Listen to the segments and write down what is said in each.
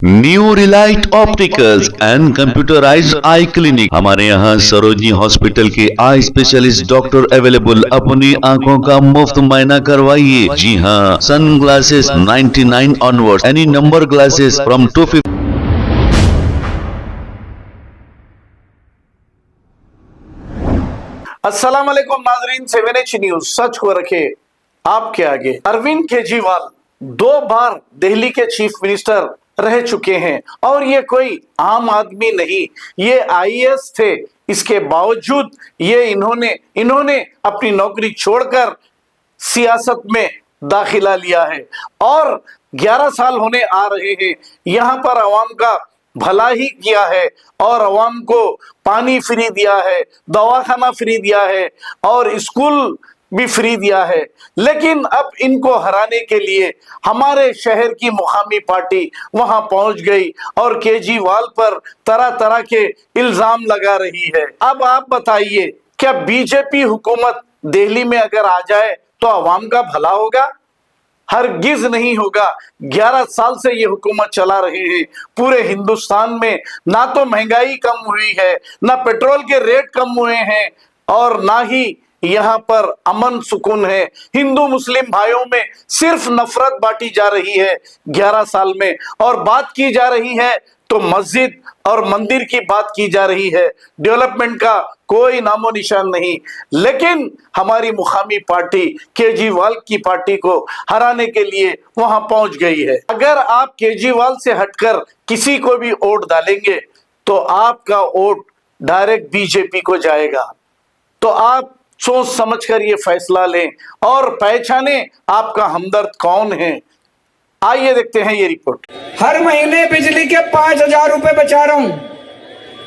New Relight opticals and computerised I clinic. हमारे यहाँ Sarojini hospital के आई स्पेशलिस्ट डॉक्टर अवेलेबल। अपनी आंखों का मुफ्त मुआयना करवाइए। जी हाँ, sunglasses 99 onward, any number glasses from 250। अस्सलाम वालेकुम नाजरीन, 7H न्यूज सच को रखे आपके आगे। अरविंद केजरीवाल 2 बार दिल्ली के चीफ मिनिस्टर रह चुके हैं और ये कोई आम आदमी नहीं, ये आईएएस थे। इसके बावजूद ये इन्होंने अपनी नौकरी छोड़कर सियासत में दाखिला लिया है और 11 साल होने आ रहे हैं। यहाँ पर अवाम का भला ही किया है और अवाम को पानी फ्री दिया है, दवाखाना फ्री दिया है और स्कूल भी फ्री दिया है। लेकिन अब इनको हराने के लिए हमारे शहर की मुकामी पार्टी वहां पहुंच गई और केजरीवाल पर तरह तरह के इल्जाम लगा रही है। अब आप बताइए, क्या बीजेपी हुकूमत दिल्ली में अगर आ जाए तो अवाम का भला होगा? हरगिज नहीं होगा। 11 साल से ये हुकूमत चला रहे हैं। पूरे हिंदुस्तान में ना तो महंगाई कम हुई है, ना पेट्रोल के रेट कम हुए हैं और ना ही यहाँ पर अमन सुकून है। हिंदू मुस्लिम भाइयों में सिर्फ नफरत बांटी जा रही है 11 साल में। और बात की जा रही है तो मस्जिद और मंदिर की बात की जा रही है। डेवलपमेंट का कोई नामो निशान नहीं। लेकिन हमारी मुकामी पार्टी केजरीवाल की पार्टी को हराने के लिए वहां पहुंच गई है। अगर आप केजरीवाल से हटकर किसी को भी वोट डालेंगे तो आपका वोट डायरेक्ट बीजेपी को जाएगा। तो आप सोच समझकर ये फैसला लें और पहचाने आपका हमदर्द कौन है। आइए देखते हैं ये रिपोर्ट। हर महीने बिजली के 5,000 रुपए बचा रहा हूँ।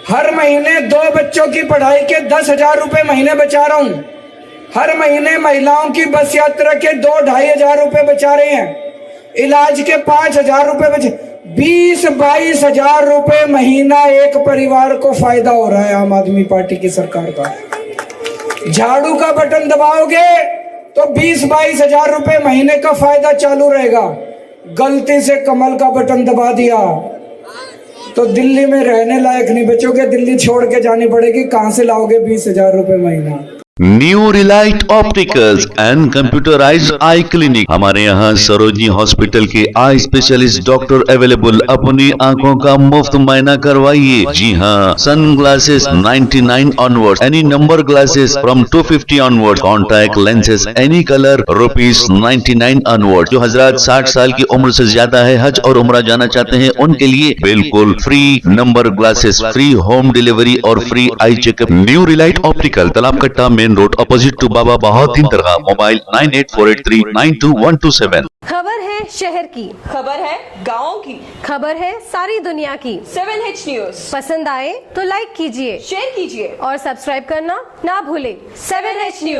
हर महीने 2 बच्चों की पढ़ाई के 10,000 रुपए महीने बचा रहा हूँ। हर महीने महिलाओं की बस यात्रा के 2-2,500 रुपए बचा रहे हैं। इलाज के 5,000 रुपए बचे। 20-22 हजार रुपए महीना एक परिवार को फायदा हो रहा है आम आदमी पार्टी की सरकार का। झाड़ू का बटन दबाओगे तो 20-22 हजार रुपए महीने का फायदा चालू रहेगा। गलती से कमल का बटन दबा दिया तो दिल्ली में रहने लायक नहीं बचोगे। दिल्ली छोड़ के जानी पड़ेगी। कहां से लाओगे 20,000 रुपए महीना? New Relight opticals and computerised I clinic. हमारे यहाँ सरोजनी हॉस्पिटल के आई स्पेशलिस्ट डॉक्टर अवेलेबल। अपनी आंखों का मुफ्त मुआयना करवाइए। जी हाँ, sunglasses 99 onward, any number glasses from 250 onward, contact lenses any colour ₹99 onward. जो हजरात 60 साल की उम्र से ज्यादा है, हज और उम्रा जाना चाहते हैं, उनके लिए बिल्कुल free number glasses, free home delivery और free eye checkup. New relight optical, Talab Katta main road, opposite to Baba Bahauddin Dargah. Mobile 9848392127। खबर है शहर की, खबर है गाँव की, खबर है सारी दुनिया की। 7H न्यूज पसंद आए तो लाइक कीजिए, शेयर कीजिए और सब्सक्राइब करना ना भूले। 7H news.